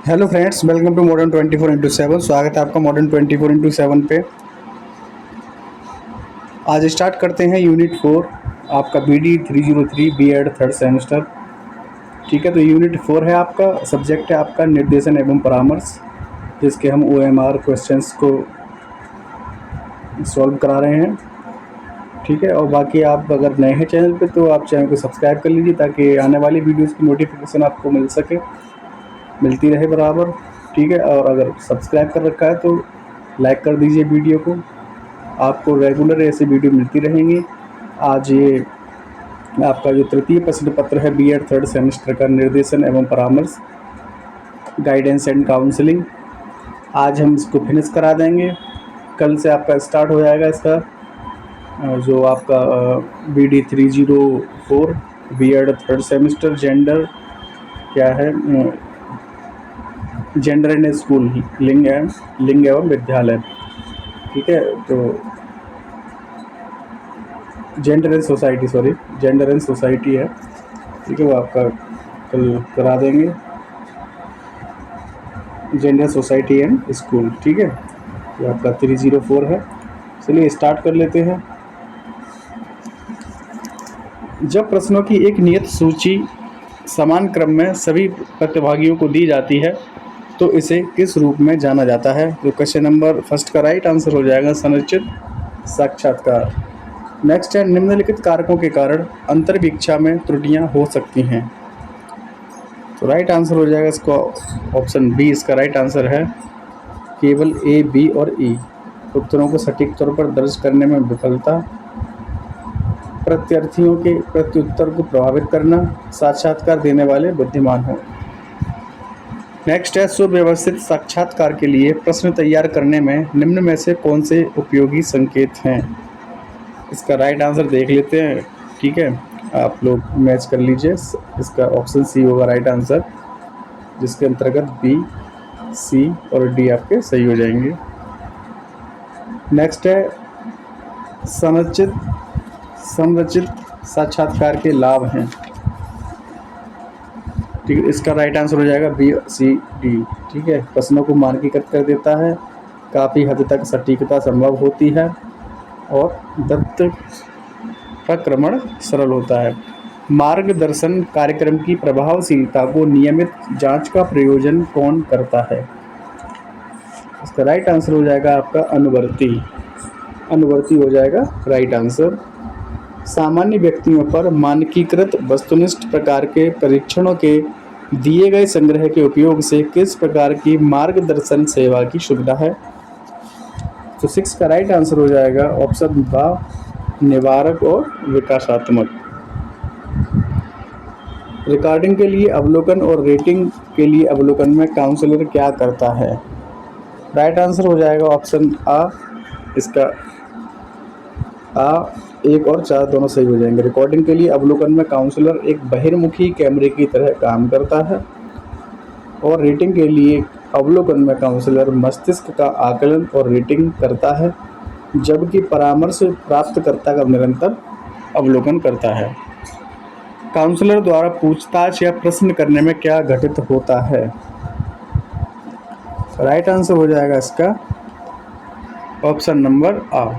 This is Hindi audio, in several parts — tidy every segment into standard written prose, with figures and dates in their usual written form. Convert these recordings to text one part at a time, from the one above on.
Hello friends, welcome to modern 24x7। स्वागत है आपका मॉडर्न 24x7 पे। आज स्टार्ट करते हैं यूनिट 4 आपका BD 303 B.Ed थर्ड सेमेस्टर। ठीक है, तो यूनिट 4 है आपका, सब्जेक्ट है आपका निर्देशन एवं परामर्श, जिसके हम OMR क्वेश्चंस को सॉल्व करा रहे हैं। ठीक है, और बाकी आप अगर नए हैं चैनल पे तो आप चैनल को सब्सक्राइब कर लीजिए ताकि आने वाली वीडियोज़ की नोटिफिकेशन आपको मिलती रहे बराबर। ठीक है, और अगर सब्सक्राइब कर रखा है तो लाइक कर दीजिए वीडियो को, आपको रेगुलर ऐसी वीडियो मिलती रहेंगी। आज ये आपका जो तृतीय प्रश्न पत्र है B.Ed थर्ड सेमेस्टर का निर्देशन एवं परामर्श, गाइडेंस एंड काउंसलिंग, आज हम इसको फिनिश करा देंगे। कल से आपका स्टार्ट हो जाएगा इसका जो आपका BD 304 B.Ed third semester gender क्या है, जेंडर एंड स्कूल, लिंग एवं विद्यालय। ठीक है, तो जेंडर एंड सोसाइटी है। ठीक है, वो आपका कल करा देंगे, जेंडर सोसाइटी एंड स्कूल। ठीक है, ये आपका 304 है। चलिए स्टार्ट कर लेते हैं। जब प्रश्नों की एक नियत सूची समान क्रम में सभी प्रतिभागियों को दी जाती है तो इसे किस रूप में जाना जाता है? तो क्वेश्चन नंबर फर्स्ट का राइट आंसर हो जाएगा संरचित साक्षात्कार। नेक्स्ट है, निम्नलिखित कारकों के कारण अंतर्भिक्षा में त्रुटियां हो सकती हैं। तो राइट आंसर हो जाएगा इसको ऑप्शन बी, इसका राइट आंसर है केवल A, B और E। उत्तरों को सटीक तौर पर दर्ज करने में विफलता, प्रत्यार्थियों के प्रत्युत्तर को प्रभावित करना, साक्षात्कार देने वाले बुद्धिमान हो। नेक्स्ट है, सुव्यवस्थित साक्षात्कार के लिए प्रश्न तैयार करने में निम्न में से कौन से उपयोगी संकेत हैं? इसका राइट आंसर देख लेते हैं। ठीक है, आप लोग मैच कर लीजिए। इसका ऑप्शन सी होगा राइट आंसर, जिसके अंतर्गत B, C और D आपके सही हो जाएंगे। नेक्स्ट है, संरचित साक्षात्कार के लाभ हैं। ठीक है, इसका राइट आंसर हो जाएगा B, C, D। ठीक है, प्रश्नों को मानकीकृत कर देता है, काफ़ी हद तक सटीकता संभव होती है और दत्त प्रक्रमण सरल होता है। मार्गदर्शन कार्यक्रम की प्रभावशीलता को नियमित जांच का प्रयोजन कौन करता है? इसका राइट आंसर हो जाएगा आपका अनुवर्ती हो जाएगा राइट आंसर। सामान्य व्यक्तियों पर मानकीकृत वस्तुनिष्ठ प्रकार के परीक्षणों के दिए गए संग्रह के उपयोग से किस प्रकार की मार्गदर्शन सेवा की सुविधा है? तो 6 का राइट आंसर हो जाएगा ऑप्शन बी, निवारक और विकासात्मक। रिकॉर्डिंग के लिए अवलोकन और रेटिंग के लिए अवलोकन में काउंसलर क्या करता है? राइट आंसर हो जाएगा ऑप्शन आ, इसका आ 1 और 4 दोनों सही हो जाएंगे। रिकॉर्डिंग के लिए अवलोकन में काउंसलर एक बहिर्मुखी कैमरे की तरह काम करता है और रेटिंग के लिए अवलोकन में काउंसलर मस्तिष्क का आकलन और रेटिंग करता है, जबकि परामर्श प्राप्तकर्ता का निरंतर अवलोकन करता है। काउंसलर द्वारा पूछताछ या प्रश्न करने में क्या घटित होता है? राइट आंसर हो जाएगा इसका ऑप्शन नंबर आ,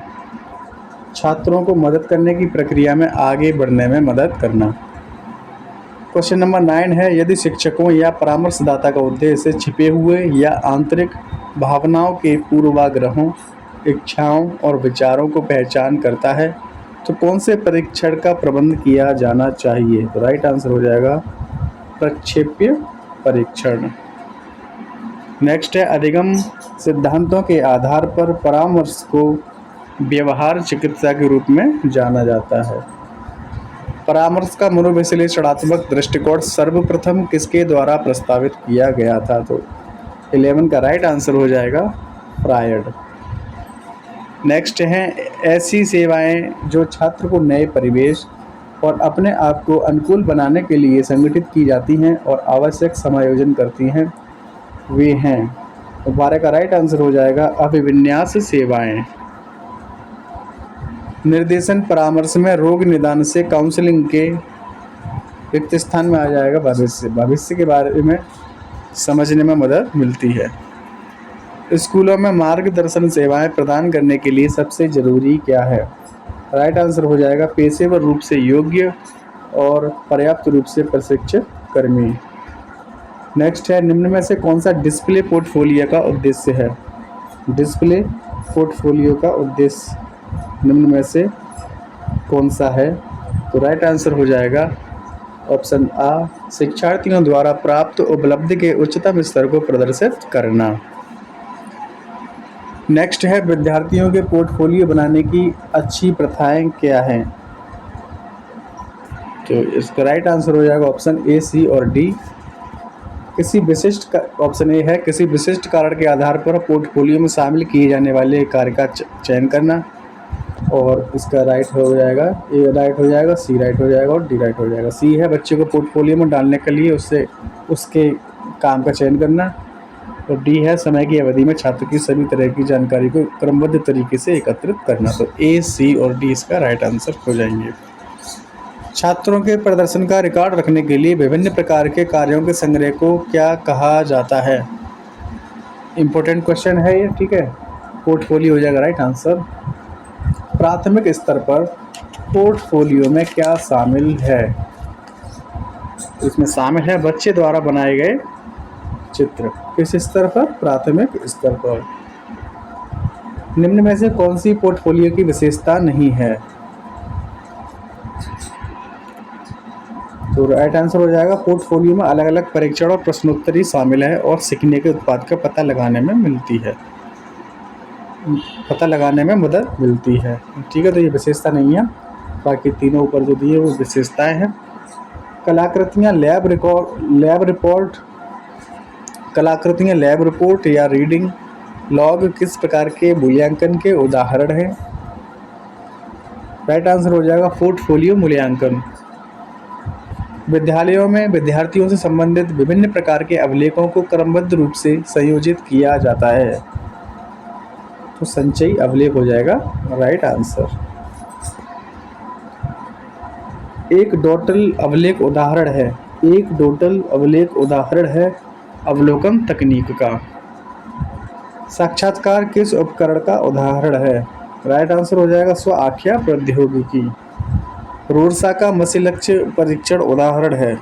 छात्रों को मदद करने की प्रक्रिया में आगे बढ़ने में मदद करना। क्वेश्चन नंबर 9 है, यदि शिक्षकों या परामर्शदाता का उद्देश्य छिपे हुए या आंतरिक भावनाओं के पूर्वाग्रहों, इच्छाओं और विचारों को पहचान करता है तो कौन से परीक्षण का प्रबंध किया जाना चाहिए? तो राइट आंसर हो जाएगा प्रक्षेप्य परीक्षण। नेक्स्ट है, अधिगम सिद्धांतों के आधार पर परामर्श को व्यवहार चिकित्सा के रूप में जाना जाता है। परामर्श का मनोविश्लेषणात्मक दृष्टिकोण सर्वप्रथम किसके द्वारा प्रस्तावित किया गया था? तो 11 का राइट आंसर हो जाएगा फ्रायड। नेक्स्ट है, ऐसी सेवाएं जो छात्र को नए परिवेश और अपने आप को अनुकूल बनाने के लिए संगठित की जाती हैं और आवश्यक समायोजन करती हैं, वे हैं। तो 12 का राइट आंसर हो जाएगा अभिविन्यास सेवाएं। निर्देशन परामर्श में रोग निदान से काउंसलिंग के रिक्त स्थान में आ जाएगा भविष्य के बारे में समझने में मदद मिलती है। स्कूलों में मार्गदर्शन सेवाएं प्रदान करने के लिए सबसे ज़रूरी क्या है? राइट आंसर हो जाएगा पेशेवर रूप से योग्य और पर्याप्त रूप से प्रशिक्षित कर्मी। नेक्स्ट है, निम्न में से कौन सा डिस्प्ले पोर्टफोलियो का उद्देश्य है? डिस्प्ले पोर्टफोलियो का उद्देश्य निम्न में से कौन सा है? तो राइट आंसर हो जाएगा ऑप्शन आ, शिक्षार्थियों द्वारा प्राप्त उपलब्धि के उच्चतम स्तर को प्रदर्शित करना। नेक्स्ट है, विद्यार्थियों के पोर्टफोलियो बनाने की अच्छी प्रथाएं क्या हैं? तो इसका राइट आंसर हो जाएगा ऑप्शन ए, सी और डी। ऑप्शन ए है, किसी विशिष्ट कारण के आधार पर पोर्टफोलियो में शामिल किए जाने वाले कार्य का चयन करना। और इसका राइट हो जाएगा, ए राइट हो जाएगा, सी राइट हो जाएगा और डी राइट हो जाएगा। सी है, बच्चे को पोर्टफोलियो में डालने के लिए उसके काम का चयन करना। और डी है, समय की अवधि में छात्र की सभी तरह की जानकारी को क्रमबद्ध तरीके से एकत्रित करना। तो ए, सी और डी इसका राइट आंसर हो जाएंगे। छात्रों के प्रदर्शन का रिकॉर्ड रखने के लिए विभिन्न प्रकार के कार्यों के संग्रह को क्या कहा जाता है? इम्पोर्टेंट क्वेश्चन है ये, ठीक है। पोर्टफोलियो हो जाएगा राइट आंसर। प्राथमिक स्तर पर पोर्टफोलियो में क्या शामिल है? इसमें शामिल है बच्चे द्वारा बनाए गए चित्र। किस स्तर पर? प्राथमिक स्तर पर। निम्न में से कौन सी पोर्टफोलियो की विशेषता नहीं है? तो राइट आंसर हो जाएगा, पोर्टफोलियो में अलग अलग परीक्षण और प्रश्नोत्तरी शामिल है और सीखने के उत्पाद का पता लगाने में मदद मिलती है, ठीक है। तो ये विशेषता नहीं है, बाकी तीनों ऊपर जो दिए वो विशेषताएं हैं। कलाकृतियाँ लैब रिपोर्ट या रीडिंग लॉग किस प्रकार के मूल्यांकन के उदाहरण हैं? राइट आंसर हो जाएगा पोर्टफोलियो मूल्यांकन। विद्यालयों में विद्यार्थियों से संबंधित विभिन्न प्रकार के अभिलेखों को क्रमबद्ध रूप से संयोजित किया जाता है। तो संचयी अभिलेख हो जाएगा राइट आंसर। एक डोटल अभिलेख उदाहरण है अवलोकन तकनीक का। साक्षात्कार किस उपकरण का उदाहरण है? राइट आंसर हो जाएगा स्व आख्या प्रौद्योगिकी। रोरसा का मसीलक्ष्य परीक्षण उदाहरण है।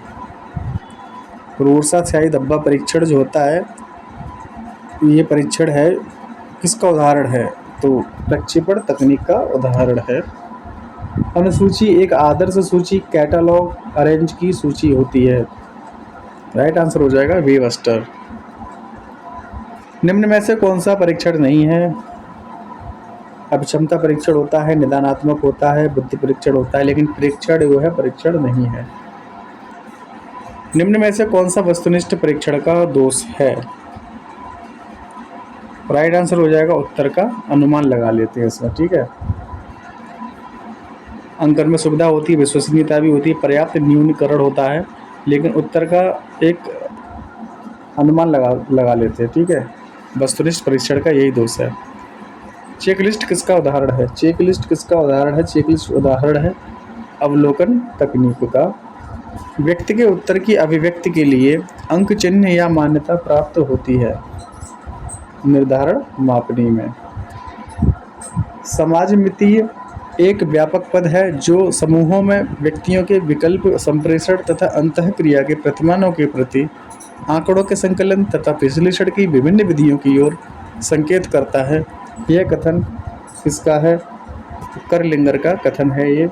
रोरसा स्याही धब्बा परीक्षण जो होता है, ये परीक्षण है किसका उदाहरण है? तो प्रक्षेपण तकनीक का उदाहरण है। अनुसूची एक आदर्श सूची कैटलॉग अरेंज की सूची होती है। राइट आंसर हो जाएगा वेबस्टर। निम्न में से कौन सा परीक्षण नहीं है? अभिक्षमता परीक्षण होता है, निदानात्मक होता है, बुद्धि परीक्षण होता है, लेकिन परीक्षण जो है परीक्षण नहीं है। निम्न में से कौन सा वस्तुनिष्ठ परीक्षण का दोष है? राइट आंसर हो जाएगा उत्तर का अनुमान लगा लेते हैं इसमें, ठीक है। अंकन में सुविधा होती है, विश्वसनीयता भी होती है, पर्याप्त न्यूनीकरण होता है, लेकिन उत्तर का एक अनुमान लगा लेते हैं, ठीक है। वस्तुनिष्ठ परीक्षण का यही दोष है। चेकलिस्ट किसका उदाहरण है? चेकलिस्ट उदाहरण है अवलोकन तकनीक का। व्यक्ति के उत्तर की अभिव्यक्ति के लिए अंक चिन्ह या मान्यता प्राप्त होती है निर्धारण मापनी में। समाजमितीय एक व्यापक पद है जो समूहों में व्यक्तियों के विकल्प संप्रेषण तथा अंतःक्रिया के प्रतिमानों के प्रति आंकड़ों के संकलन तथा विश्लेषण की विभिन्न विधियों की ओर संकेत करता है। यह कथन किसका है? करलिंगर का कथन है ये।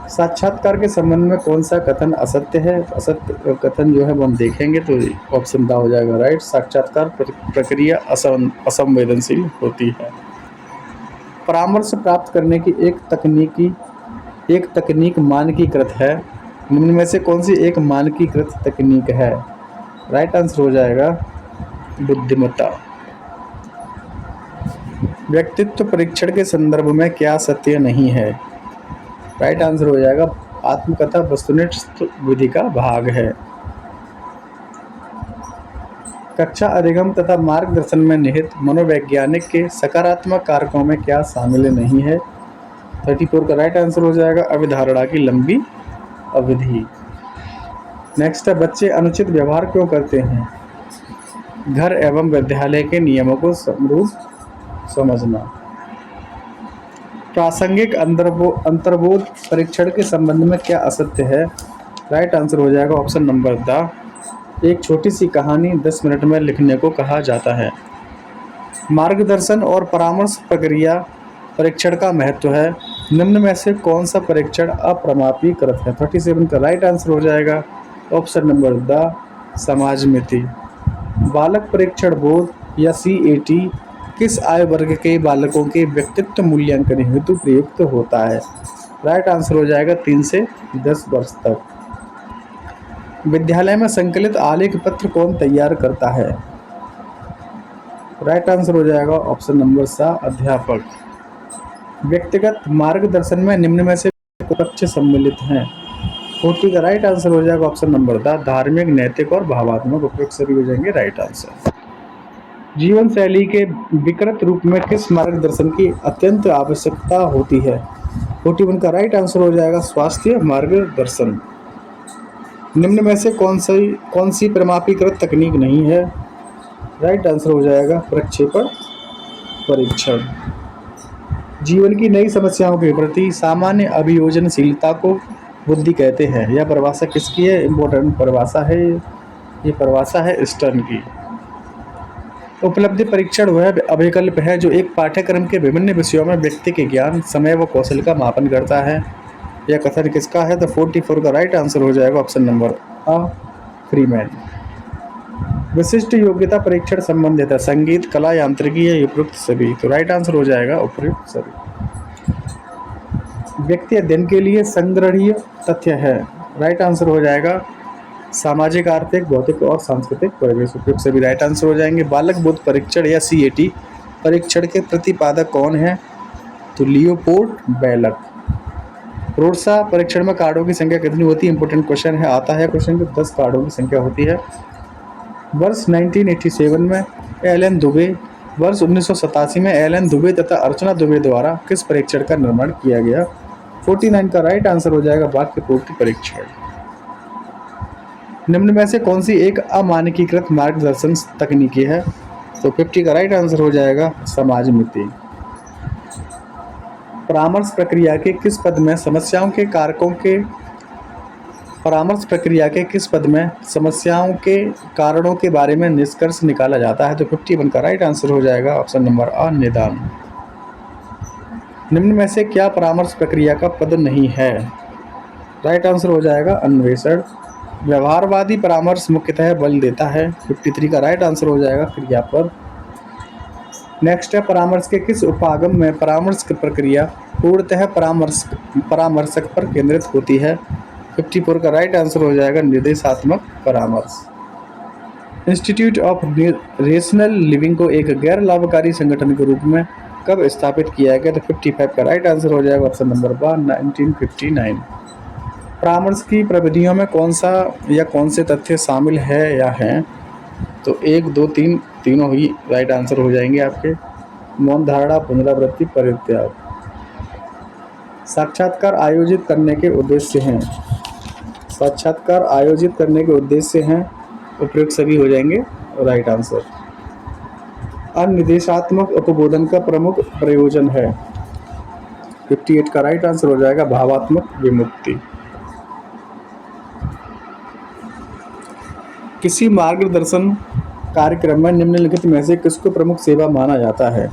साक्षात्कार के संबंध में कौन सा कथन असत्य है? असत्य कथन जो है वो हम देखेंगे, तो ऑप्शन दा हो जाएगा राइट। साक्षात्कार प्रक्रिया असंवेदनशील होती है। परामर्श प्राप्त करने की एक तकनीक मानकीकृत है। निम्न में से कौन सी एक मानकीकृत तकनीक है? राइट आंसर हो जाएगा बुद्धिमत्ता। व्यक्तित्व परीक्षण के संदर्भ में क्या सत्य नहीं है? राइट आंसर हो जाएगा आत्मकथा वस्तुनिष्ठ विधि का भाग है। कक्षा अधिगम तथा मार्गदर्शन में निहित मनोवैज्ञानिक के सकारात्मक कारकों में क्या शामिल नहीं है? 34 का राइट आंसर हो जाएगा अवधारणा की लंबी अवधि। नेक्स्ट है बच्चे अनुचित व्यवहार क्यों करते हैं? घर एवं विद्यालय के नियमों को समरूप समझना। प्रासंगिक अंतर्बोध परीक्षण के संबंध में क्या असत्य है? राइट आंसर हो जाएगा ऑप्शन नंबर द। एक छोटी सी कहानी 10 मिनट में लिखने को कहा जाता है। मार्गदर्शन और परामर्श प्रक्रिया परीक्षण का महत्व है। निम्न में से कौन सा परीक्षण अप्रमापीकृत है? 37 का राइट आंसर हो जाएगा ऑप्शन नंबर द, समाज मिति। बालक परीक्षण बोर्ड या CAT किस आयु वर्ग के बालकों के व्यक्तित्व मूल्यांकन हेतु प्रयुक्त होता है? राइट आंसर हो जाएगा 3 से 10 वर्ष तक। विद्यालय में संकलित आलेख पत्र कौन तैयार करता है? राइट आंसर हो जाएगा ऑप्शन नंबर सा, अध्यापक। व्यक्तिगत मार्गदर्शन में निम्न में से पक्ष सम्मिलित हैं? 40 का राइट आंसर हो जाएगा ऑप्शन नंबर द, धार्मिक, नैतिक और भावात्मक। उपयुक्त सभी हो जाएंगे राइट आंसर। जीवन शैली के विकृत रूप में किस मार्गदर्शन की अत्यंत आवश्यकता होती है? 41 का राइट आंसर हो जाएगा स्वास्थ्य मार्गदर्शन। निम्न में से कौन सी प्रमापीकृत तकनीक नहीं है? राइट आंसर हो जाएगा प्रक्षेपण परीक्षण। जीवन की नई समस्याओं के प्रति सामान्य अभियोजनशीलता को बुद्धि कहते हैं। यह परिभाषा किसकी है? इम्पोर्टेंट परिभाषा है, ये परिभाषा है स्टर्न की। उपलब्धि परीक्षण वह अभिकल्प है जो एक पाठ्यक्रम के विभिन्न विषयों में व्यक्ति के ज्ञान, समय व कौशल का मापन करता है। यह कथन किसका है? तो 44 का राइट आंसर हो जाएगा ऑप्शन नंबर अ, फ्रीमैन। विशिष्ट योग्यता परीक्षण संबंधित है संगीत, कला, यांत्रिकी या उपयुक्त सभी? तो राइट आंसर हो जाएगा उपयुक्त सभी। व्यक्ति अध्ययन के लिए संग्रहीय तथ्य है? राइट आंसर हो जाएगा सामाजिक, आर्थिक, भौतिक और सांस्कृतिक परिवेश। उपयुक्त सभी राइट आंसर हो जाएंगे। बालक बुद्ध परीक्षण या CAT परीक्षण के प्रतिपादक कौन है? तो लियोपोल्ड बेलक। रोडसा परीक्षण में कार्डों की संख्या कितनी होती है? इंपोर्टेंट क्वेश्चन है, आता है क्वेश्चन कि 10 कार्डों की संख्या होती है। वर्ष 1987 में LN दुबे, वर्ष 1987 में LN दुबे तथा अर्चना दुबे द्वारा किस परीक्षण का निर्माण किया गया? 49 का राइट आंसर हो जाएगा वाक्य पूर्ति परीक्षण। निम्न में से कौन सी एक अमानकीकृत मार्गदर्शन तकनीकी है? तो 50 का राइट आंसर हो जाएगा समाज मिति। परामर्श प्रक्रिया के किस पद में समस्याओं के कारकों के परामर्श प्रक्रिया के किस पद में समस्याओं के कारणों के बारे में निष्कर्ष निकाला जाता है? तो 51 का राइट आंसर हो जाएगा ऑप्शन नंबर अ, निदान। निम्न में से क्या परामर्श प्रक्रिया का पद नहीं है? राइट आंसर हो जाएगा अन्वेषण। व्यवहारवादी परामर्श मुख्यतः बल देता है। 53 का राइट आंसर हो जाएगा क्रियापद। नेक्स्ट है परामर्श के किस उपागम में परामर्श की प्रक्रिया पूर्णतः परामर्शक पर केंद्रित होती है? 54 का राइट आंसर हो जाएगा निर्देशात्मक परामर्श। इंस्टीट्यूट ऑफ रेशनल लिविंग को एक गैर लाभकारी संगठन के रूप में कब स्थापित किया गया? तो 55 का राइट आंसर हो जाएगा ऑप्शन नंबर ब, 1959। परामर्श की प्रविधियों में कौन सा या कौन से तथ्य शामिल है या हैं? तो 1, 2, 3 तीनों ही राइट आंसर हो जाएंगे आपके। मौन धारणा, पुनरावृत्ति, परित्याग। साक्षात्कार आयोजित करने के उद्देश्य हैं? साक्षात्कार आयोजित करने के उद्देश्य हैं, उपयुक्त सभी हो जाएंगे राइट आंसर। अनिर्देशात्मक उपबोधन का प्रमुख प्रयोजन है? 58 का राइट आंसर हो जाएगा भावात्मक विमुक्ति। किसी मार्गदर्शन कार्यक्रम में निम्नलिखित में से किसको प्रमुख सेवा माना जाता है?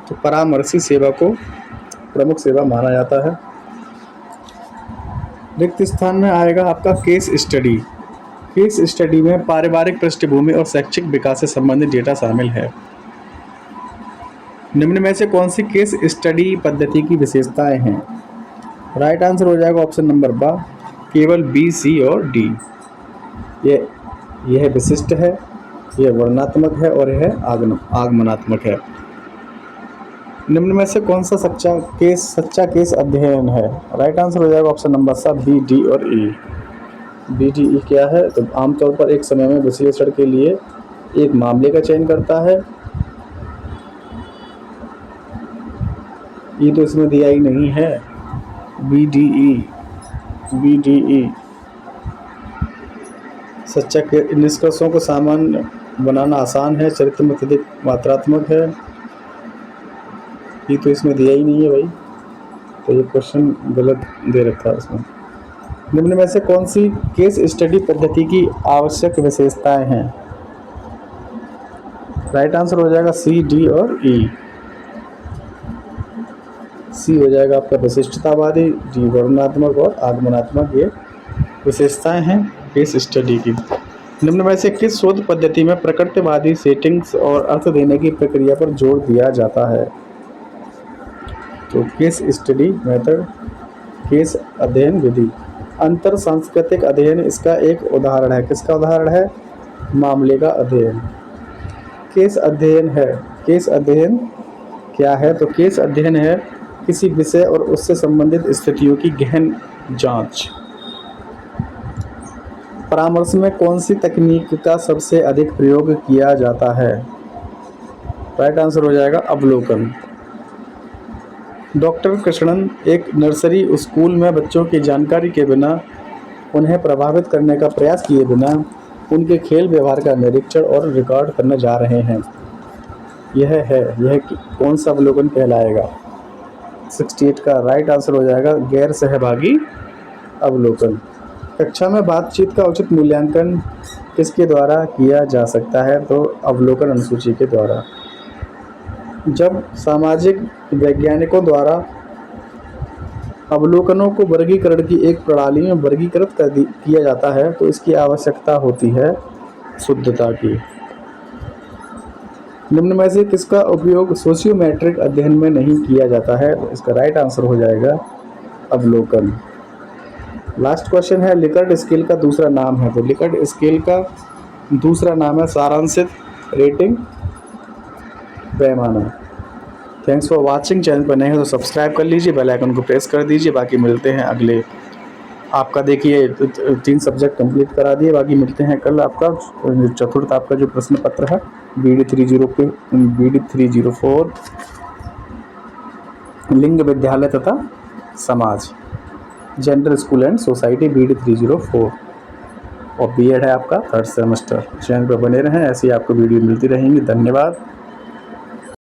तो परामर्शी सेवा को प्रमुख सेवा माना जाता है। रिक्त स्थान में आएगा आपका केस स्टडी। केस स्टडी में पारिवारिक पृष्ठभूमि और शैक्षिक विकास से संबंधित डेटा शामिल है। निम्न में से कौन सी केस स्टडी पद्धति की विशेषताएं हैं? राइट आंसर हो जाएगा ऑप्शन नंबर ब, केवल B, C और D। यह विशिष्ट है, यह वर्णनात्मक है और यह आगमनात्मक है। निम्न में से कौन सा सच्चा केस अध्ययन है? राइट आंसर हो जाएगा ऑप्शन नंबर सा, B, D और E। B, D, E क्या है? तो आमतौर पर एक समय में विश्लेषण के लिए एक मामले का चयन करता है। E तो इसमें दिया ही नहीं है। B, D, E। सच्चा के निष्कर्षों को सामान्य बनाना आसान है, चरित्र में अत्यधिक मात्रात्मक है। ये तो इसमें दिया ही नहीं है भाई, तो ये क्वेश्चन गलत दे रखा है इसमें। निम्न में से कौन सी केस स्टडी पद्धति की आवश्यक विशेषताएं हैं? राइट आंसर हो जाएगा सी, डी और ई। सी हो जाएगा आपका विशिष्टतावादी, डी वर्णनात्मक और आगमनात्मक, ये विशेषताएं हैं केस स्टडी की। निम्न में से किस शोध पद्धति में प्रकृतिवादी सेटिंग्स और अर्थ देने की प्रक्रिया पर जोर दिया जाता है? तो केस स्टडी मेथड, केस अध्ययन विधि। अंतर सांस्कृतिक अध्ययन इसका एक उदाहरण है। किसका उदाहरण है? मामले का अध्ययन। केस अध्ययन है, केस अध्ययन क्या है? तो केस अध्ययन है किसी विषय और उससे संबंधित स्थितियों की गहन जांच। परामर्श में कौन सी तकनीक का सबसे अधिक प्रयोग किया जाता है? राइट आंसर हो जाएगा अवलोकन। डॉक्टर कृष्णन एक नर्सरी स्कूल में बच्चों की जानकारी के बिना, उन्हें प्रभावित करने का प्रयास किए बिना उनके खेल व्यवहार का निरीक्षण और रिकॉर्ड करने जा रहे हैं। यह कौन सा अवलोकन कहलाएगा? 68 का राइट आंसर हो जाएगा गैर सहभागी अवलोकन। कक्षा में बातचीत का उचित मूल्यांकन किसके द्वारा किया जा सकता है? तो अवलोकन अनुसूची के द्वारा। जब सामाजिक वैज्ञानिकों द्वारा अवलोकनों को वर्गीकरण की एक प्रणाली में वर्गीकृत किया जाता है तो इसकी आवश्यकता होती है शुद्धता की। निम्न में से किसका उपयोग सोशियोमेट्रिक अध्ययन में नहीं किया जाता है? तो इसका राइट आंसर हो जाएगा अवलोकन। लास्ट क्वेश्चन है, लिकर्ट स्केल का दूसरा नाम है? तो लिकर्ट स्केल का दूसरा नाम है सारांशित रेटिंग पैमाना। Thanks for watching. चैनल पर नए हैं तो सब्सक्राइब कर लीजिए, बेल आइकन को प्रेस कर दीजिए। बाकी मिलते हैं अगले, आपका देखिए 3 सब्जेक्ट कंप्लीट करा दिए, बाकी मिलते हैं कल। आपका चतुर्थ आपका जो प्रश्न पत्र है BD 304 लिंग विद्यालय तथा समाज, gender school and society BD 304 और B.Ed है आपका 3rd सेमेस्टर। चैनल पर बने रहें, ऐसी आपको वीडियो मिलती रहेंगी। धन्यवाद।